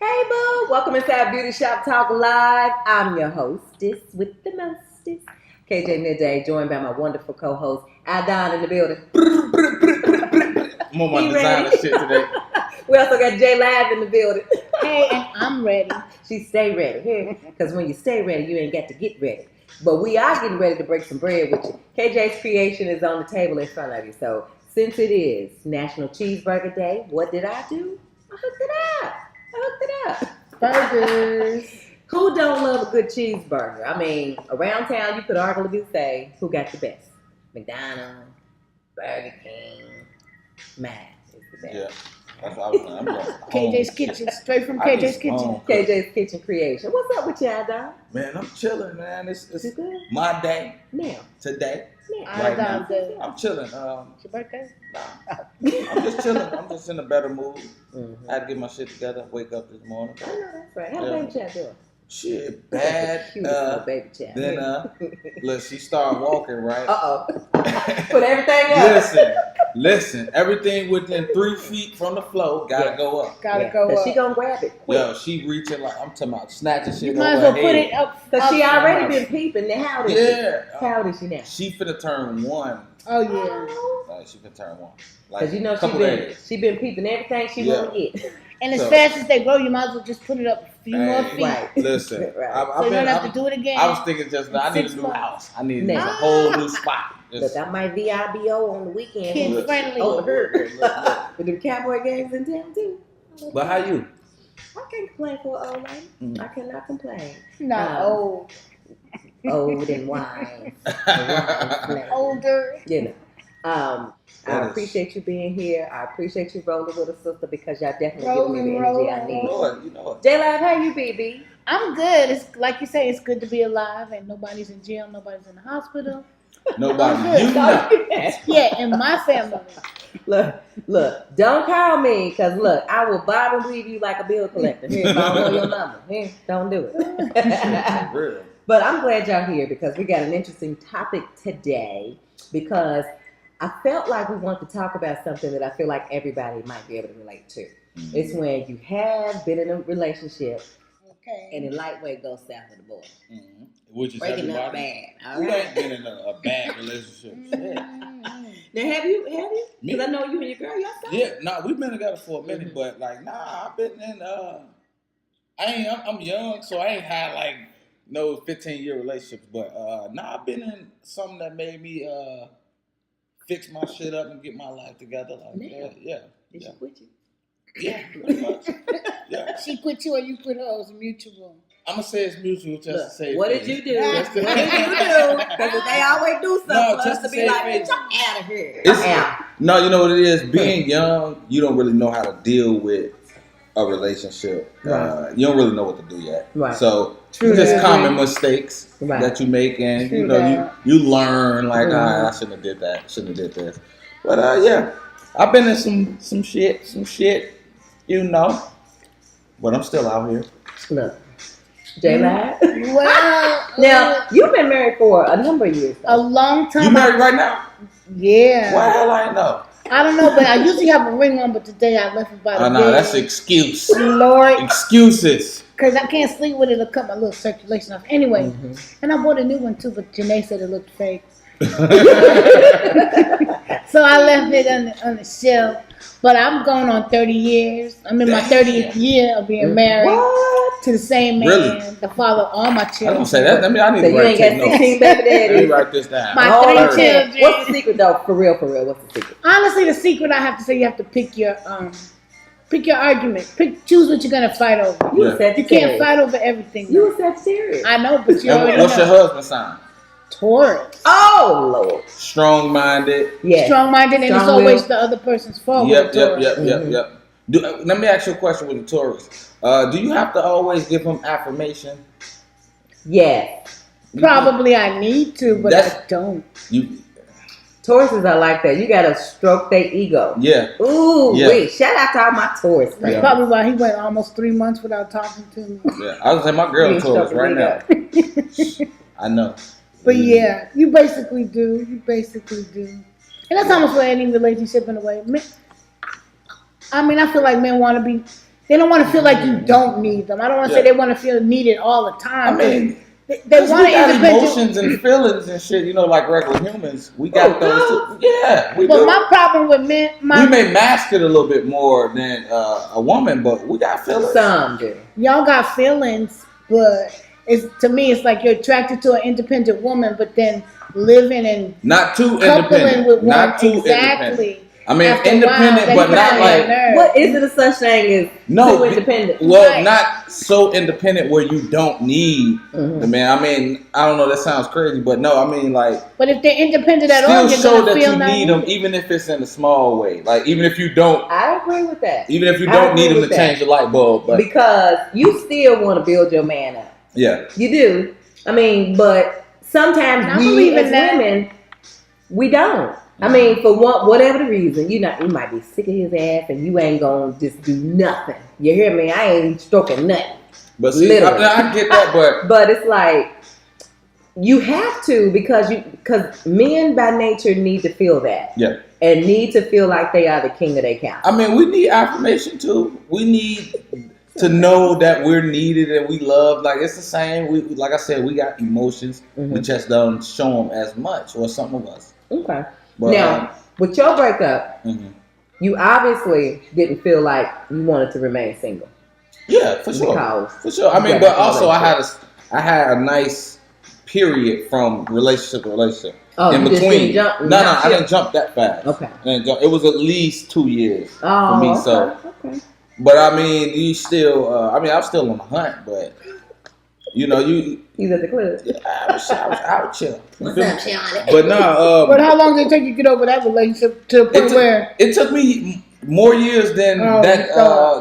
Hey boo, welcome inside Beauty Shop Talk Live. I'm your hostess with the mostest, KJ Midday, joined by my wonderful co-host iDon in the building. I'm on my designer shit today. We also got JLive in the building. Hey, and I'm ready. She stay ready, because when you stay ready, you ain't got to get ready. But we are getting ready to break some bread with you. KJ's creation is on the table in front of you. So since it is National Cheeseburger Day, what did I do? I hooked it up. Burgers. Who don't love a good cheeseburger? I mean, around town you could arguably say who got the best. McDonald's, Burger King, Mac is the best. Yeah. That's what I was saying. KJ's Kitchen, straight from KJ's Kitchen. KJ's Kitchen Creation. What's up with you, Adam? Man, I'm chilling, man. It's You good? my day Now. today. Now. Right now. Good. I'm chilling. It's your birthday? I'm just chilling. I'm just in a better mood. Mm-hmm. I had to get my shit together. Wake up this morning. I know that's right. How baby chat doing? Shit, bad. Cute little baby chat. Then look, she started walking, right? Put everything up. Listen. Everything within 3 feet from the floor gotta go up. Gotta go up. She gonna grab it quick. Yo, she reaching like I'm talking about snatching shit. You might as well put it up. Cause she already been peeping. Now how old is she? How old is she now? She finna turn 1. Oh yeah. Like she finna turn 1. Like Cause you know she been peeping everything she wanna get. And as fast as they grow, you might as well just put it up a few more feet. Right. Listen, Right. So you don't have to do it again. I was thinking just I need a new house. I need a whole new spot. Look, I might VIBO on the weekend. Kid friendly. Over here. With the Cowboy games in town too. But how you? I can't complain for an old lady. Mm. I cannot complain. Not old. Old and wise. Older. You know. I appreciate you being here. I appreciate you rolling with a sister because y'all definitely giving me the energy I need. You know it. JLive, how you be, B? I'm good. It's like you say, it's good to be alive and nobody's in jail, nobody's in the hospital. Nobody. You know. Yeah, in my family. Look, don't call me, because look, I will bob and weave you like a bill collector. Here, if I don't know your number. Here, don't do it. Real. But I'm glad y'all here because we got an interesting topic today because I felt like we wanted to talk about something that I feel like everybody might be able to relate to. Mm-hmm. It's when you have been in a relationship and the lightweight goes south of the border. Mm-hmm. Which is breaking everybody. Up bad. Who ain't been in a bad relationship? Now have you? Because I know you and your girl, y'all started. Yeah, we've been together for a minute, but like, I've been in. I'm young, so I ain't had like no 15-year relationships, but I've been in something that made me fix my shit up and get my life together. Like, yeah. Did she quit you? Yeah, pretty much. Yeah. She quit you or you quit her? It was mutual. I'm gonna say it's mutual just to say. What did you do? What did you do? Because they always do something for us to be like, bitch, I'm out of here. No, you know what it is? Being young, you don't really know how to deal with a relationship. Right. You don't really know what to do yet. Right. So just common mistakes that you make, and you learn like, I shouldn't have did that. Shouldn't have did this. But yeah, I've been in some shit, you know. But I'm still out here. Look. JLive? Well, now, you've been married for a number of years. Though. A long time. You married right now? Yeah. Why the hell I know? I don't know, but I usually have a ring on, but today I left it by the bed. No, that's an excuse. Lord. Excuses. Because I can't sleep with it. It'll cut my little circulation off. Anyway, and I bought a new one too, but Janae said it looked fake. So I left it on the shelf. But I'm going on 30 years. I'm in my 30th year of being married to the same man, the father of all my children. I don't say that. I mean, I need to write this down. Let me write this down. My 3 children. What's the secret, though? For real, what's the secret? Honestly, the secret I have to say, you have to pick your argument. Choose what you're gonna fight over. You can't fight over everything. You were Sagittarius. I know, but you already what's your husband's sign? Taurus. Oh Lord. Strong-minded. Yeah. Strong-minded, and it's always the other person's fault. Yep. Let me ask you a question with the Taurus. Do you have to always give him affirmation? Yeah. Probably I need to, but I don't. Tauruses are like that. You gotta stroke their ego. Yeah. Ooh, wait. Shout out to all my Taurus friends. That's probably why he went almost 3 months without talking to me. Yeah. I was saying my girl is Taurus right now. I know. But yeah, you basically do. And that's almost for any relationship in a way. I mean, I feel like men want to be, They don't want to feel like you don't need them. I don't want to say they want to feel needed all the time. I mean, they want to independent emotions and feelings and shit. You know, like regular humans, we got those too. Yeah, we do. But my problem with men, we may mask it a little bit more than a woman, but we got feelings. Some do. Y'all got feelings, but to me, it's like you're attracted to an independent woman, but then living and not too independent. With one, not too exactly. Independent. I mean, independent, but not like. What is it a such thing as too independent? Well, not so independent where you don't need the man. I mean, I don't know. That sounds crazy, but no. I mean, like. But if they're independent at all, still show that you need them, even if it's in a small way. Like, even if you don't. I agree with that. Even if you don't need them to change the light bulb, but because you still want to build your man up. Yeah, you do. I mean, but sometimes we as women, we don't. I mean, for whatever the reason, you might be sick of his ass, and you ain't gonna just do nothing. You hear me? I ain't stroking nothing. But see, I get that, but it's like you have to because men by nature need to feel that. Yeah. And need to feel like they are the king of their castle. I mean, we need affirmation too. We need to know that we're needed and we love. Like it's the same. Like I said, we got emotions. We just don't show them as much, or some of us. Okay. But, now, with your breakup, you obviously didn't feel like you wanted to remain single. Yeah, for sure. For sure. I mean, but also I had a nice period from relationship to relationship. Oh, in between. No, I didn't jump that fast. Okay. It was at least 2 years for me. Okay. So, okay. But I mean, you still. I mean, I was still on the hunt, but. You know, you at the club. Yeah, I was out chill. What's up, Sean? But no. But how long did it take you to get over that relationship to the point where it took me more years than that?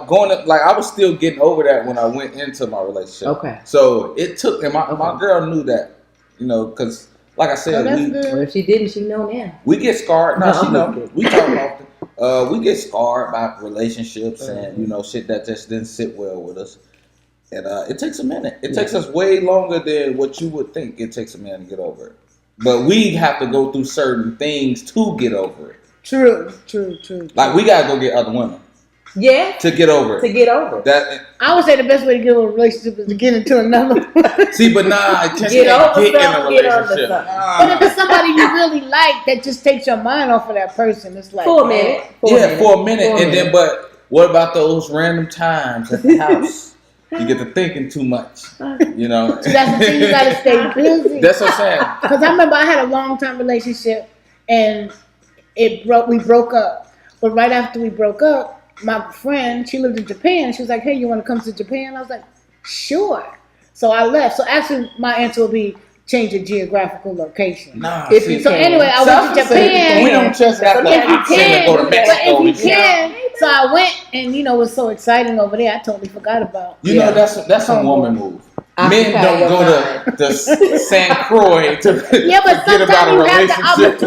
Going up, like I was still getting over that when I went into my relationship. Okay. So it took, and my girl knew that, you know, because like I said, well, if she didn't, she know now. We get scarred. No, she know. We talk often. We get scarred by relationships and you know shit that just didn't sit well with us. And it takes a minute. It takes us way longer than what you would think it takes a man to get over it. But we have to go through certain things to get over it. True. Like we gotta go get other women. Yeah. To get over it. To get over it. That I would say the best way to get over a relationship is to get into another one. See, but I just get over in a relationship. But if it's somebody you really like that just takes your mind off of that person, it's like for a minute. For a minute. Then but what about those random times at the house? You get to thinking too much, you know. So that's the thing, you gotta stay busy. That's what I'm saying. Because I remember I had a long-time relationship, and we broke up. But right after we broke up, my friend, she lived in Japan. She was like, "Hey, you want to come to Japan?" I was like, "Sure." So I left. So actually, my answer would be change your geographical location. Nah, anyway, I went to Japan. We don't just have to go to Mexico. But if you can. So I went, and you know, it was so exciting over there. I totally forgot about. You know, that's a woman move. Men don't go to San Croix to forget about a relationship.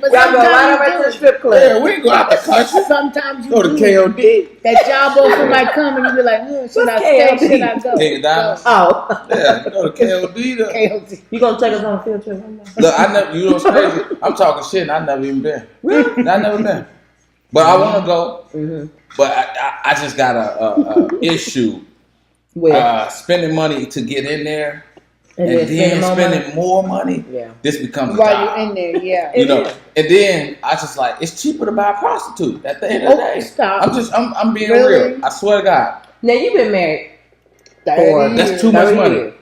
But y'all go right over to the strip club. Yeah, we go out the country. Sometimes you go to KOD. That job offer might come, and you be like, should I stay? Should I go? $10. Oh, yeah, you go to KOD. KOD. You gonna take us on a field trip? Look, I never. You know what's crazy? I'm talking shit, and I never even been. Really? I never been. But I want to go. But I just got a issue with spending money to get in there, and then spending more money. Yeah, this becomes a while job. you're in there. Yeah, you know. And then I just like it's cheaper to buy a prostitute. At the end of the day, stop. I'm being real. I swear to God. Now you've been married 30 that's too much money. Years.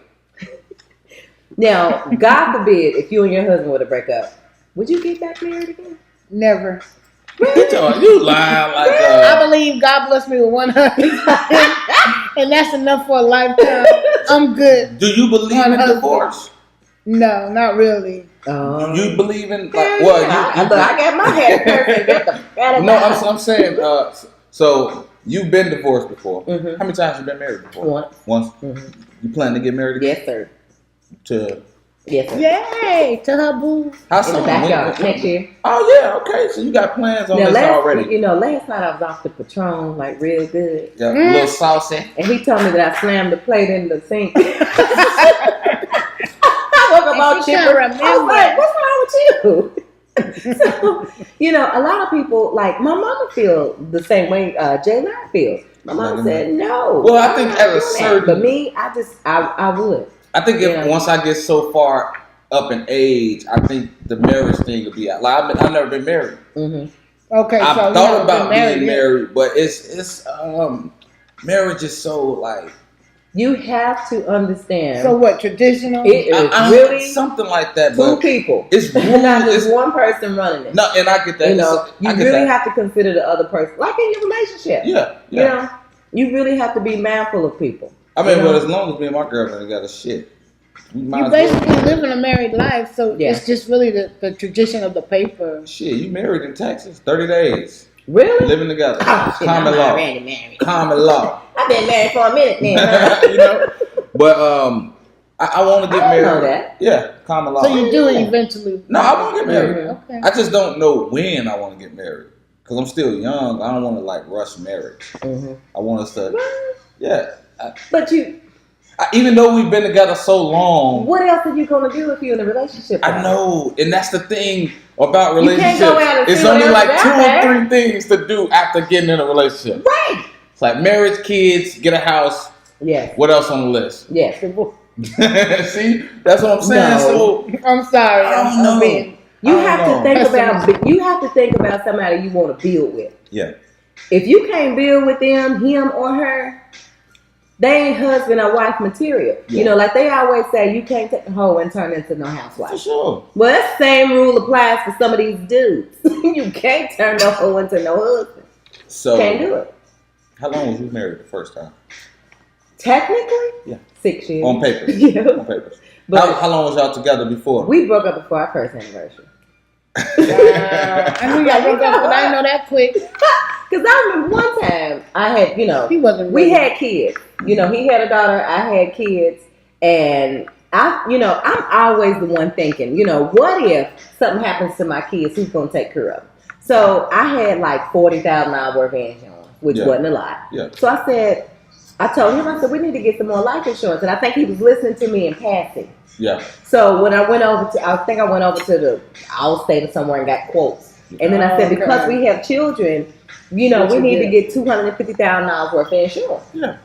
Now, God forbid, if you and your husband were to break up, would you get back married again? Never. You lying like I believe God blessed me with one husband, and that's enough for a lifetime. I'm good. Do you believe in divorce? No, not really. You believe in like I got my head perfect. No, I'm saying. So you've been divorced before. How many times you been married before? Once. You plan to get married again? Yes, sir. Yes, sir. Yay! To her boo. How soon? In the backyard next year. Oh yeah, okay. So you got plans on this already. You know, last night I was off the Patron, like real good. Yeah, a little saucy. And he told me that I slammed the plate in the sink. I woke up all chipper. I was like, what's wrong with you? So, you know, a lot of people, like my mama feel the same way JLive feels. My mom said no. Well, I think at a certain, but me, I would. I think if once I get so far up in age, I think the marriage thing would be out. Like I've never been married. Mm-hmm. Okay, I've thought about being married, but it's marriage is so like. You have to understand. So what, traditional? It is really something like that. Two people. It's not just one person running it. No, and I get that. You really have to consider the other person, like in your relationship. Yeah. You know, you really have to be mindful of people. I mean, well, as long as me and my girlfriend got a shit. You basically living a married life, so it's just really the tradition of the paper. Shit, you married in Texas, 30 days. Really? Living together. Oh, shit, Common law. Common law. I've been married for a minute now. You know? But I want to get married. I know that. Yeah, common law. So you do eventually? No, I want to get married. Okay. I just don't know when I want to get married. Because I'm still young. I don't want to like rush marriage. Mm-hmm. I want us to, But even though we've been together so long. What else are you going to do if you're in a relationship? I know. And that's the thing about relationships. You can't go out and it's only like 2 or 3 things to do after getting in a relationship. Right. It's like marriage, kids, get a house. Yes. What else on the list? Yes. See? That's what I'm saying. No. So I'm sorry. I mean, you have to think about somebody you want to build with. Yeah. If you can't build with them, him or her, they ain't husband or wife material. Yeah. You know, like they always say, you can't take a hoe and turn into no housewife. For sure. Well, that same rule applies for some of these dudes. You can't turn no hoe into no husband. So can't do it. How long was you married the first time? Technically? 6 years. On paper. Yeah. On paper. But how long was y'all together before? We broke up before our first anniversary. I knew y'all broke up, but I didn't know that quick. Because I remember one time I had, we had kids. You know, he had a daughter, I had kids, and I'm always the one thinking, what if something happens to my kids? Who's going to take care of them? So I had like $40,000 worth of insurance, which wasn't a lot. Yeah. So I told him, we need to get some more life insurance, and I think he was listening to me in passing. Yeah. So when I went over to the Allstate or somewhere and got quotes, and then I said, because we have children, we need to get $250,000 worth of insurance. Yeah.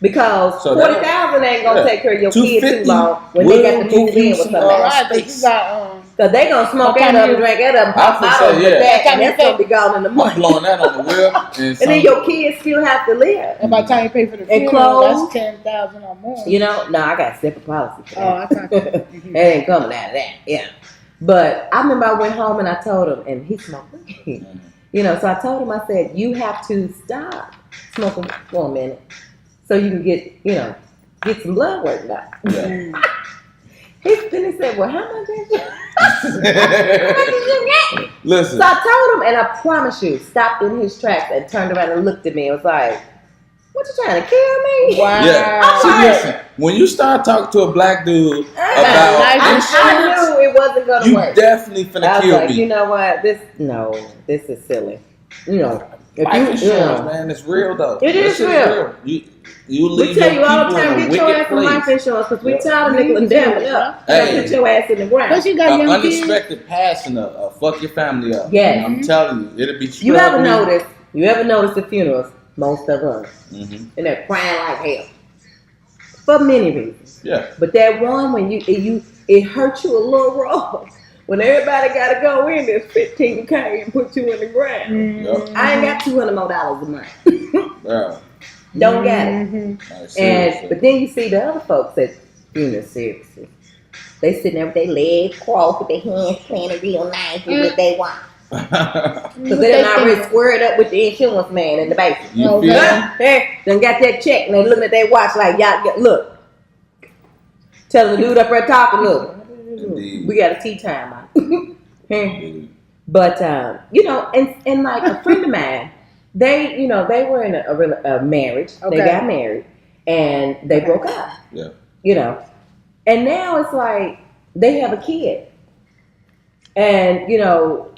Because $40,000 ain't gonna take care of your kids too long when they got to move in with somebody. Because they gonna smoke that up and drink that up, pop bottles with that, and that's gonna be gone in the morning. I'm blowing that on the wheel. And then your kids still have to live. And by the time you pay for the funeral, that's $10,000 or more. No, I got a separate policy for that. Oh, I got that. It ain't coming out of that. Yeah. But I remember I went home and I told him, and he smoked weed. So I told him, I said, you have to stop smoking for a minute so you can get some blood work out. Yeah. Then he said, well, how much did you get? Listen. So I told him, and I promise you, stopped in his tracks and turned around and looked at me and was like, what, you trying to kill me? Wow. Yeah. See, listen, when you start talking to a black dude about insurance, I knew it wasn't going to work. You definitely finna kill me. You know what? This is silly. Life insurance, man, it's real though. It is real. You leave we tell you all the time, get your ass in life insurance because we tired of nickel and diming up. You put your ass in the ground. Plus you got young unexpected passing fuck your family up. Yes. I'm telling you, it'll be struggling. You ever notice the funerals? Most of us. Mm-hmm. And they're crying like hell. For many reasons. Yeah. But that one when it hurt you a little raw. When everybody got to go in, there's $15K and put you in the ground. Mm-hmm. Yep. I ain't got $200 more a month. Yeah. Don't got it. But then you see the other folks at funeral services. They sitting there with their legs crossed, with their hands planted real nice, do what they want. Because they're already squared up with the insurance man in the basement. Done got that check and they looking at their watch like, y'all, look. Telling the dude up there talking, look. Indeed. We got a tea time on. But and like a friend of mine, they were in a marriage. Okay. They got married and they broke up. Yeah. And now it's like they have a kid. And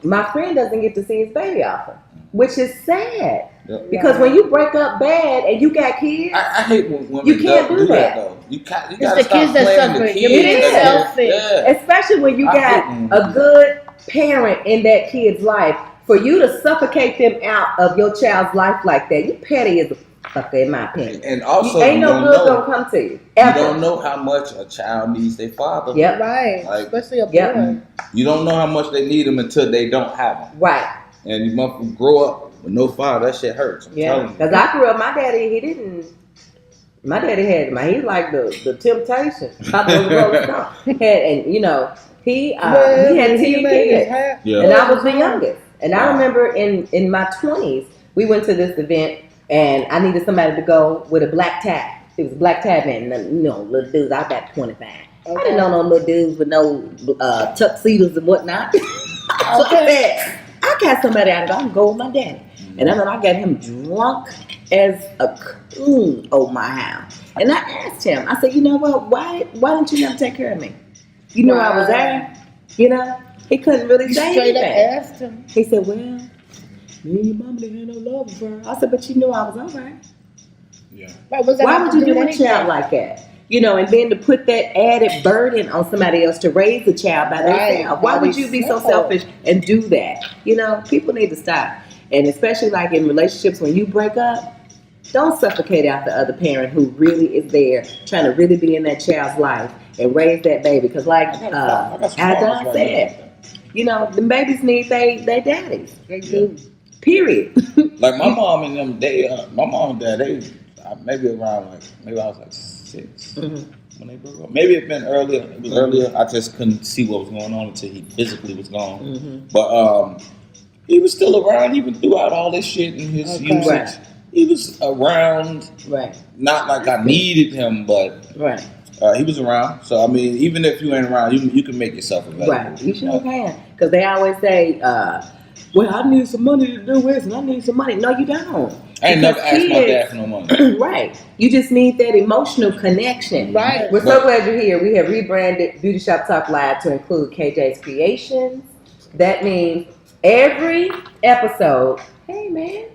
my friend doesn't get to see his baby often, which is sad. Yep. Because when you break up bad and you got kids, I hate when women you can't do that though. You got to stop playing the kids. It is selfish. Yeah. Especially when you got a good parent in that kid's life. For you to suffocate them out of your child's life like that, you petty as a motherfucker, in my opinion. And also, ain't no good gonna come to you. Ever. You don't know how much a child needs their father. Yep. Right. Like, especially a boy. You don't know how much they need them until they don't have them. Right. And you must grow up with no father. That shit hurts. I'm telling you. Because I grew up, my daddy had he's like the Temptation. And you know, he had 10 kids. Yeah. And I was the youngest. And I remember in my 20s, we went to this event and I needed somebody to go with a black tie. It was a black tie man, and you know, little dudes. I got 25. Okay. I didn't know no little dudes with no tuxedos and whatnot. So I got somebody out of go with my daddy. And I got him drunk as a coon over my house. And I asked him, I said, you know what, why didn't you never take care of me? You know I was there. You know? He couldn't really say anything. Asked him. He said, well, me and your mama didn't have no love for her. I said, but you knew I was all right. Yeah. Why would you do a child like that? You know, and then to put that added burden on somebody else to raise the child by themselves. Why would you be so selfish and do that? You know, people need to stop. And especially like in relationships, when you break up, don't suffocate out the other parent who really is there trying to really be in that child's life and raise that baby. Because like iDon said, you know, the babies need they daddies. They do. Period. Like my mom and them, my mom and dad, they maybe around maybe I was like 6 when they broke up. Maybe it's been earlier. It was earlier. I just couldn't see what was going on until he physically was gone. But he was still around even throughout all this shit and his usage. Right. He was around. Right. Not like I needed him, but he was around. So I mean, even if you ain't around, you can make yourself available. Right. You sure can. Because they always say, well, I need some money to do this, and I need some money. No, you don't. I ain't never asked my dad for no money. Right. You just need that emotional connection. Right. We're so glad you're here. We have rebranded Beauty Shop Talk Live to include KJ's Creations. That means every episode. Hey, man.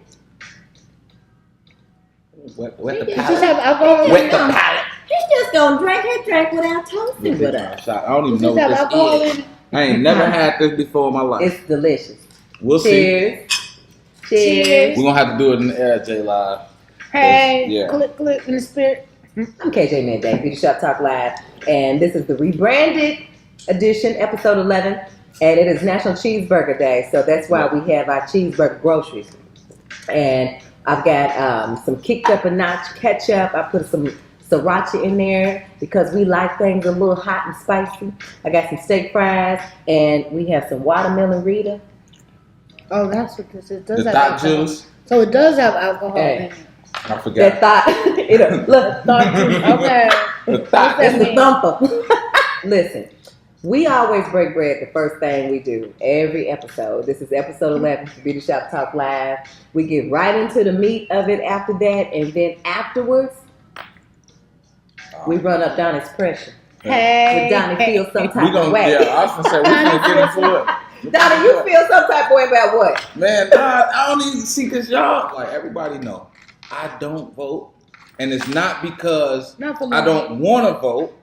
Wet the palate. Wet the palate. He's just going to drink his drink without toasting with us. I don't even know what this is. I ain't never had this before in my life. It's delicious. We'll see. Cheers. We're going to have to do it in the air, JLive. Hey, click in the spirit. I'm KJ Midday, Beauty Shop Talk Live, and this is the rebranded edition, episode 11, and it is National Cheeseburger Day, so that's why we have our cheeseburger groceries. And I've got some kicked up a notch ketchup. I put some sriracha in there because we like things a little hot and spicy. I got some steak fries, and we have some watermelon Rita. Oh, that's what this is. The thought juice. So it does have alcohol in it. I forgot. That thought, look, thought juice. Okay. The thought. That's the thumper. Listen, we always break bread the first thing we do every episode. This is episode 11 for Beauty Shop Talk Live. We get right into the meat of it after that, and then afterwards, we run up Donnie's pressure. Hey. When Donnie feels some type of way. Yeah, I was going to say, we can't get into it. Donnie, you feel some type of way about what? Man, I don't even see, because y'all, like everybody know, I don't vote. And it's not because I don't want to vote.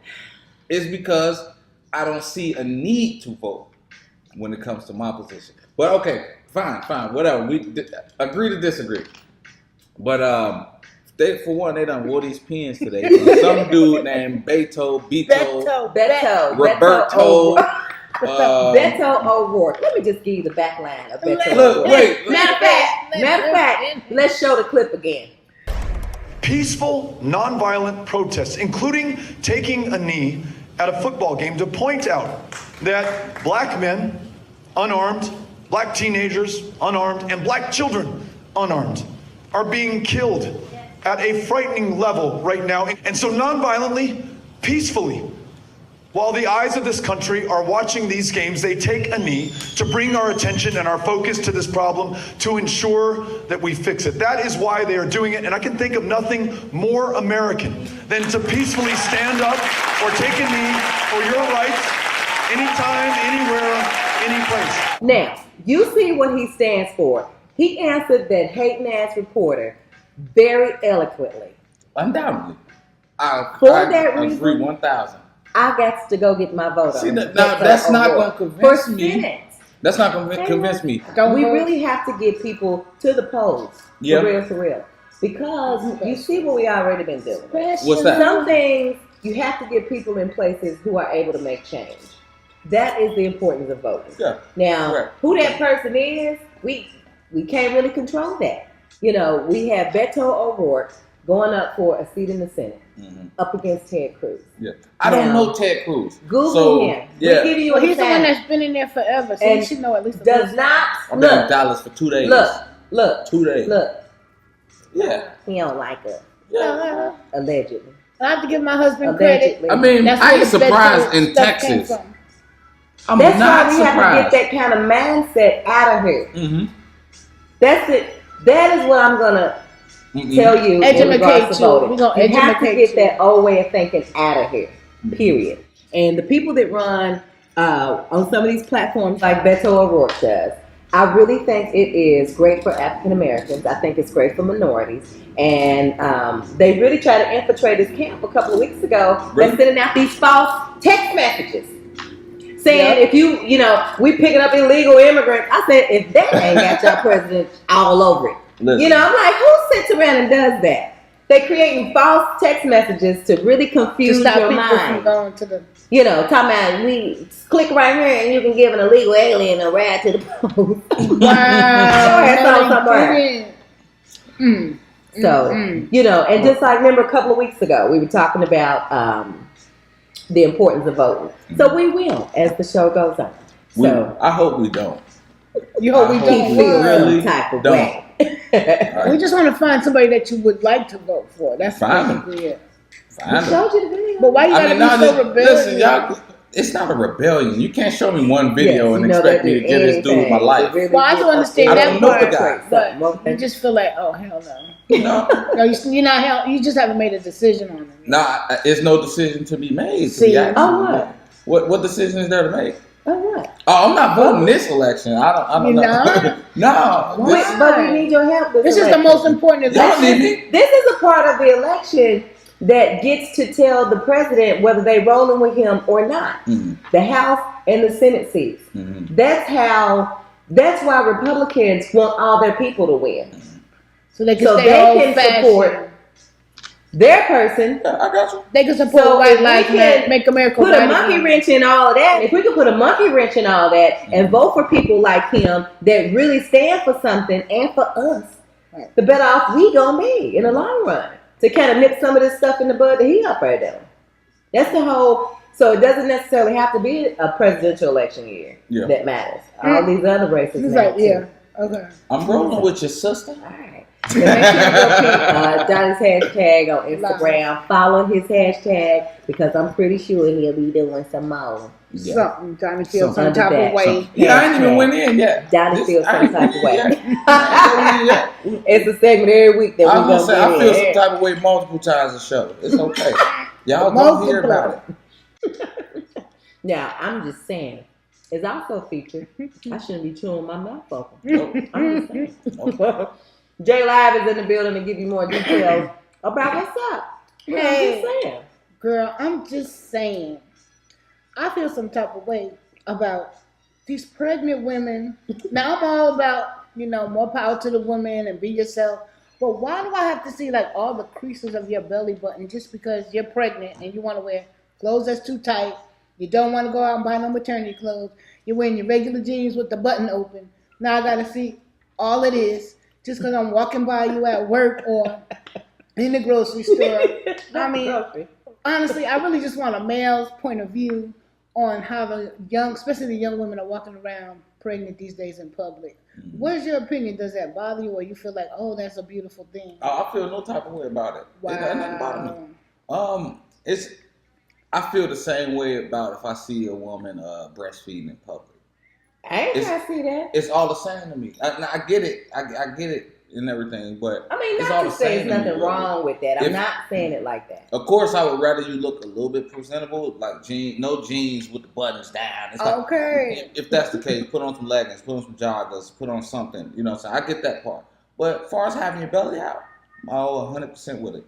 It's because I don't see a need to vote when it comes to my position. But okay, fine, whatever. We agree to disagree. But they done wore these pins today. Some dude named Beto, Roberto. Beto O'Rourke. Let me just give you the back line of Beto O'Rourke. Wait. Matter of fact, let's show the clip again. Peaceful, nonviolent protests, including taking a knee at a football game to point out that black men, unarmed, black teenagers, unarmed, and black children, unarmed, are being killed at a frightening level right now. And so nonviolently, peacefully, while the eyes of this country are watching these games, they take a knee to bring our attention and our focus to this problem to ensure that we fix it. That is why they are doing it, and I can think of nothing more American than to peacefully stand up or take a knee for your rights anytime, anywhere, any place. Now, you see what he stands for. He answered that hating-ass reporter very eloquently. Undoubtedly. I agree 1,000. I got to go get my vote on. See, that's not going to convince me. That's not going to convince me. We really have to get people to the polls. For real. Because you see what we already been doing. What's that? Some things you have to get people in places who are able to make change. That is the importance of voting. Yeah. Now, who that person is, we can't really control that. You know, we have Beto O'Rourke going up for a seat in the Senate up against Ted Cruz. Yeah, I don't know Ted Cruz. Google him. Yeah, he's the one that's been in there forever, so you should know at least. Does not. I've been in Dallas for 2 days. Look. 2 days. Look. Yeah. He don't like us. Yeah. Allegedly. I have to give my husband credit. I mean, I ain't surprised in Texas. I'm That's not why we surprised. have to get that kind of mindset out of here. Mm-hmm. That's it. That is what I'm gonna tell you. Educate you. You have to get that old way of thinking out of here. Period. And the people that run on some of these platforms, like Beto O'Rourke does, I really think it is great for African Americans. I think it's great for minorities. And they really tried to infiltrate his camp a couple of weeks ago. They're sending out these false text messages saying, if you know, we picking up illegal immigrants. I said, if that ain't got your president all over it. Listen. You know, I'm like, who sits around and does that? They're creating false text messages to really confuse your mind. From going to the... You know, talking about we click right here and you can give an illegal alien a ride to the post. Wow. So, you know, and just like, remember a couple of weeks ago, we were talking about the importance of voting. So we will as the show goes on. So I hope we don't. You hope we don't feel some type of way. Right. We just want to find somebody that you would like to vote for. That's basically it. I showed you the video. But why you gotta be so rebellious? Listen, y'all, it's not a rebellion. You can't show me one video and expect me to get this dude my life. Well, I do understand that part. I don't know the guy, but you just feel like, oh hell no. No, you're not. You just haven't made a decision on it. Nah, it's no decision to be made. What decision is there to make? Oh what? Oh, I'm not voting this election. I don't know. No. But we need your help. This is the most important election. This is a part of the election that gets to tell the president whether they rolling with him or not. The House and the Senate seats. That's why Republicans want all their people to win. So they can support their person. Yeah, I got you. They can support white lives, make America put a monkey wrench in all of that. If we can put a monkey wrench in all that and vote for people like him that really stand for something and for us, the better off we gonna be in the long run. To kind of nip some of this stuff in the bud that he up right now. That's the whole. So it doesn't necessarily have to be a presidential election year that matters. All these other races matter too. Okay. I'm rolling with your sister. All right. So make sure you go pick Donnie's hashtag on Instagram. Follow his hashtag because I'm pretty sure he'll be doing some more. Something. Donnie feels some type of way. I ain't even went in yet. Donnie feels some type of way. It's a segment every week that we're going to say. I feel some type of way multiple times a show. It's okay. Y'all go hear about it. Now, I'm just saying. It's also featured. I shouldn't be chewing my mouth open. I'm just saying. JLive is in the building to give you more details about what's up. Hey, I'm just saying. Girl, I'm just saying. I feel some type of way about these pregnant women. Now, I'm all about, more power to the women and be yourself. But why do I have to see like all the creases of your belly button just because you're pregnant and you want to wear clothes that's too tight? You don't want to go out and buy no maternity clothes. You're wearing your regular jeans with the button open. Now I got to see all it is just because I'm walking by you at work or in the grocery store. I mean, honestly, I really just want a male's point of view on how the especially the young women are walking around pregnant these days in public. What is your opinion? Does that bother you or you feel like, oh, that's a beautiful thing? I feel no type of way about it. Wow. It doesn't bother me. I feel the same way about if I see a woman breastfeeding in public. I ain't trying to see that. It's all the same to me. I get it. I get it and everything, but I mean, it's not all to the say same. There's nothing wrong with that. I'm not saying it like that. Of course, I would rather you look a little bit presentable, like no jeans with the buttons down. It's okay. If that's the case, put on some leggings, put on some joggers, put on something. You know what I'm saying? I get that part. But as far as having your belly out, I'm all 100% with it.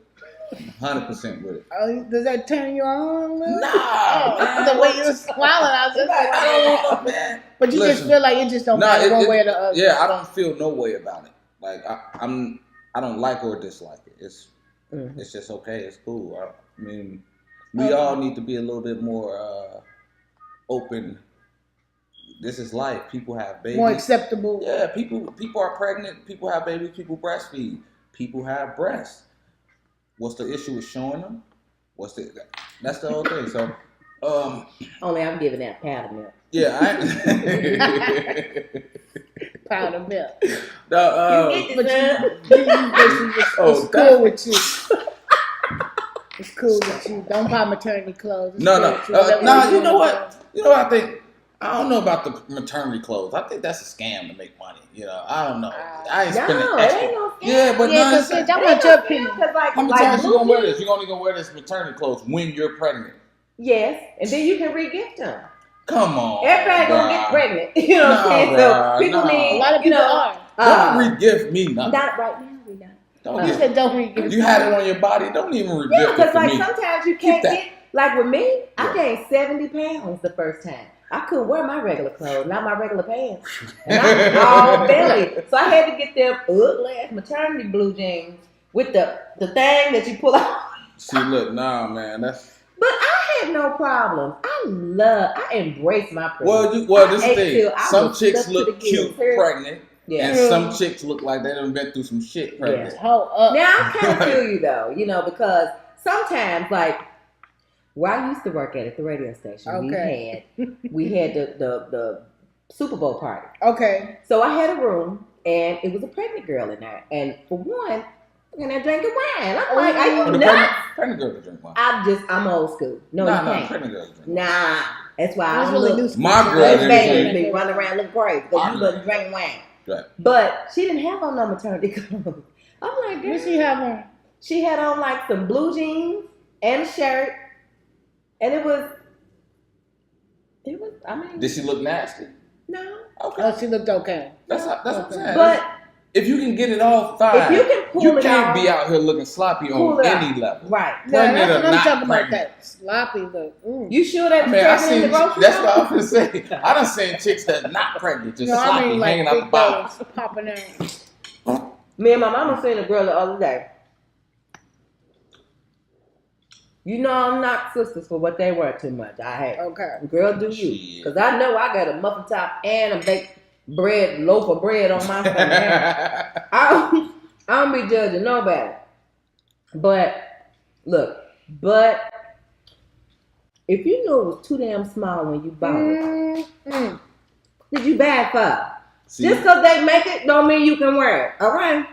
100% with it. Oh, does that turn you on? Nah, the way you were swallowing, I was just like, oh, man. But you just feel like it just don't matter one way or the other. Yeah, I don't feel no way about it. Like I don't like or dislike it. It's just okay. It's cool. I mean, we all need to be a little bit more open. This is life. People have babies. More acceptable. Yeah, people are pregnant. People have babies. People breastfeed. People have breasts. What's the issue with showing them? That's the whole thing. So, only I'm giving that powder milk. Yeah, powder milk. It's cool with you. It's cool with you. Don't buy maternity clothes. No. You know what? I think. I don't know about the maternity clothes. I think that's a scam to make money. I don't know. I ain't spending extra. Ain't no scam. Yeah, but because I want your opinion. How many times you gonna wear this? You're only gonna wear this maternity clothes when you're pregnant. Yes, and then you can re-gift them. Come on. Everybody gonna get pregnant. You know what I'm saying? So people need. A lot of people are. Don't re-gift me nothing. Not right now. We not. Don't re-gift. You had it on your body. Don't even re-gift it because to me. Sometimes you can't get. Like with me, I gained 70 pounds the first time. I couldn't wear my regular clothes, not my regular pants. And I'm all belly. So I had to get them ugly-ass maternity blue jeans with the thing that you pull out. See, look, man, that's... But I had no problem. I embrace my pregnancy. Well, this thing. Some chicks look cute pregnant. Yeah. And some chicks look like they done been through some shit pregnant. Yeah. Hold up. Now, I kind of feel you, though, because sometimes, like, where I used to work at the radio station, we had the Super Bowl party. Okay. So I had a room, and it was a pregnant girl in there. And for one, and they're drinking wine. I'm like, are you nuts? Pregnant girl can drink wine. I'm old school. No, you can't. Pregnant girls drink wine. Nah, that's why I look. My girl didn't be running around looking crazy because you wasn't drinking wine. Right. But she didn't have on no maternity clothes. I'm like, girl. What she have on? She had on like some blue jeans and a shirt. And it was, I mean. Did she look nasty? No. Okay. Oh, she looked okay. That's what I'm saying. But if you can get it all fine, if you can pull it can't off, be out here looking sloppy on any level. Right. No, that's what I'm talking about. That sloppy look. You sure that was pregnant in the grocery That's what I was gonna say. I done seen chicks that's not pregnant, just sloppy hanging out the bottom. Popping out. Me and my mama seen a girl the other day. I'm not sisters for what they were too much. I hate. Okay. Girl, do you? Because I know I got a muffin top and a baked loaf of bread on my stomach. I don't be judging nobody. But look, if you knew it was too damn small when you bought it, did you buy it for? Just because they make it don't mean you can wear it. All right.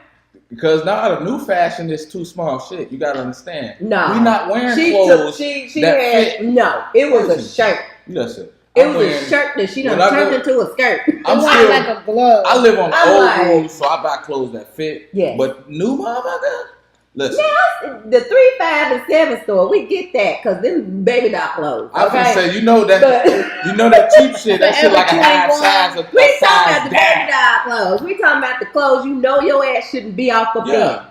Because now the new fashion is too small shit. You gotta understand. No, we not wearing clothes. She had no. It was a shirt. Listen, it was a shirt that she done turned into a skirt. I'm still like a glove. I live on the old rules, so I buy clothes that fit. Yeah. But new motherfucker. Listen. Now, the 3, 5, and 7 store, we get that because them baby doll clothes. I was gonna say, that cheap shit. That shit like a half size of we talking about the baby doll clothes. We talking about the clothes your ass shouldn't be off of bed.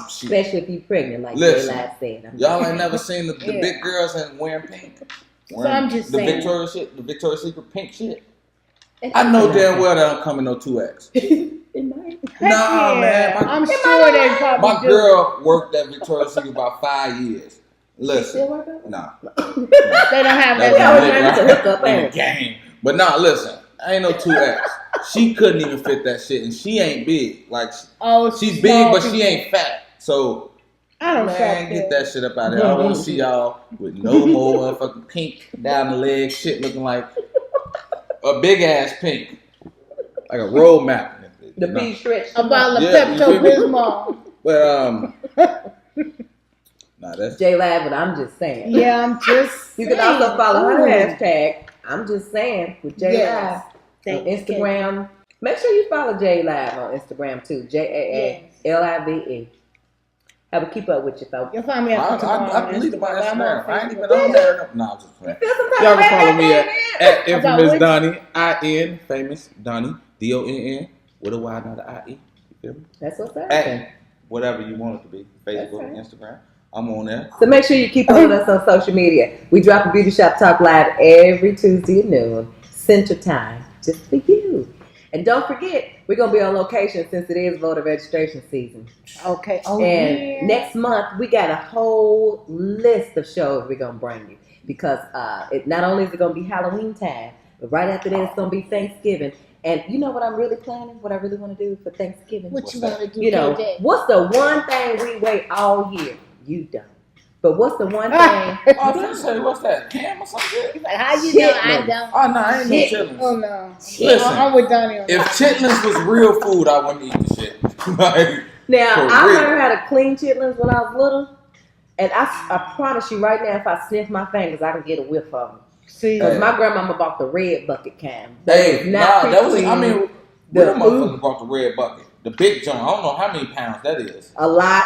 Especially if you pregnant, like JLive said. Y'all ain't never seen the big girls and wearing pink. So I'm just saying. The Victoria's Secret pink shit. I know damn well that don't come in no 2X. Nah, man. I'm sure they probably My girl worked at Victoria's Secret about 5 years. Listen, nah. They don't have that in the game. But listen, ain't no 2X. She couldn't even fit that shit, and she ain't big. Like, she's big, but she ain't fat. So, get that shit up out of here. I don't want to see y'all with no more motherfucking pink down the leg shit looking like a big ass pink, like a road map. The pea stretch. About the Pepto-Bismol. But that's JLive, but I'm just saying. Yeah, I'm just You can also follow her hashtag. I'm just saying with JLive on Instagram. Make sure you follow JLive on Instagram too. JAALIVE. I would keep up with you, folks. You'll find me on Instagram. I deleted my Instagram. I ain't even on there. No, I'm just playing. Y'all can follow me at Infamous Donnie, IN, Famous Donnie, DONN, with a Y, not an IE. You feel me? That's what's up. At whatever you want it to be. Facebook, Instagram. I'm on there. So make sure you keep up with us on social media. We drop a Beauty Shop Talk Live every Tuesday at noon, Center Time, just for you. And don't forget, we're going to be on location since it is voter registration season. Okay. Oh, and next month, we got a whole list of shows we're going to bring you. Because not only is it going to be Halloween time, but right after that, it's going to be Thanksgiving. And you know what I'm really planning? What I really want to do for Thanksgiving? What you want to do? You know, what's the one thing we wait all year? You don't. But what's the one thing? What's that? Cam or something? How you know I don't? Oh, no, I ain't no chitlins. Oh, no. Listen, I'm with Donnie on if chitlins was real food, I wouldn't eat the shit. Now, I learned how to clean chitlins when I was little. And I promise you right now, if I sniff my fingers, I can get a whiff of them. See, because my grandmama bought the red bucket can. That was. I mean, the motherfucker bought the red bucket, the big joint. I don't know how many pounds that is. A lot.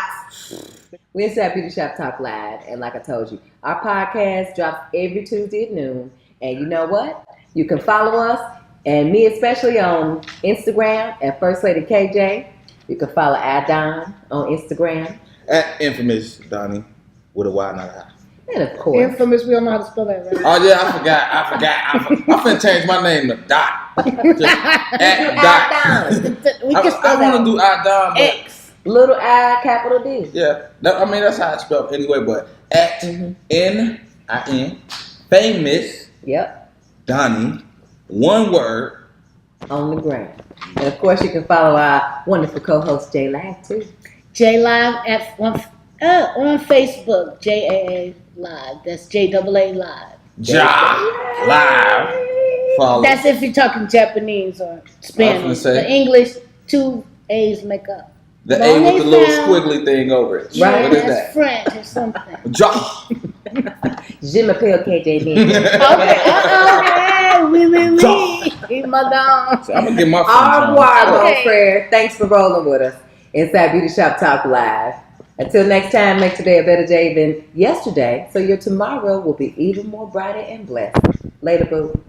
We inside Beauty Shop Talk Live, and like I told you, our podcast drops every Tuesday at noon. And you know what? You can follow us, and me especially on Instagram at First Lady KJ. You can follow iDon on Instagram at Infamous Donnie with a Y, not a I. And of course. Infamous, we don't know how to spell that, right? Oh, yeah, I forgot. I'm finna change my name to Dot. Just at Dot. We can spell I want to do iDon, but X, little I, capital D. Yeah, that's how it's spelled anyway, but at N-I-N, famous, Donnie, one word. On the ground. And of course, you can follow our wonderful co-host, JLive, too. JLive on Facebook, JAA Live. That's JAA Live. Live. Follow. That's if you're talking Japanese or Spanish. The English, 2 A's make up. The A with the little squiggly thing over it. Right. What is That's that? French or something. Je m'appelle KJ. Okay. Oui, madame. So I'm going to get my Au revoir, mon frere. Thanks for rolling with us inside Beauty Shop Talk Live. Until next time, make today a better day than yesterday, so your tomorrow will be even more brighter and blessed. Later, boo.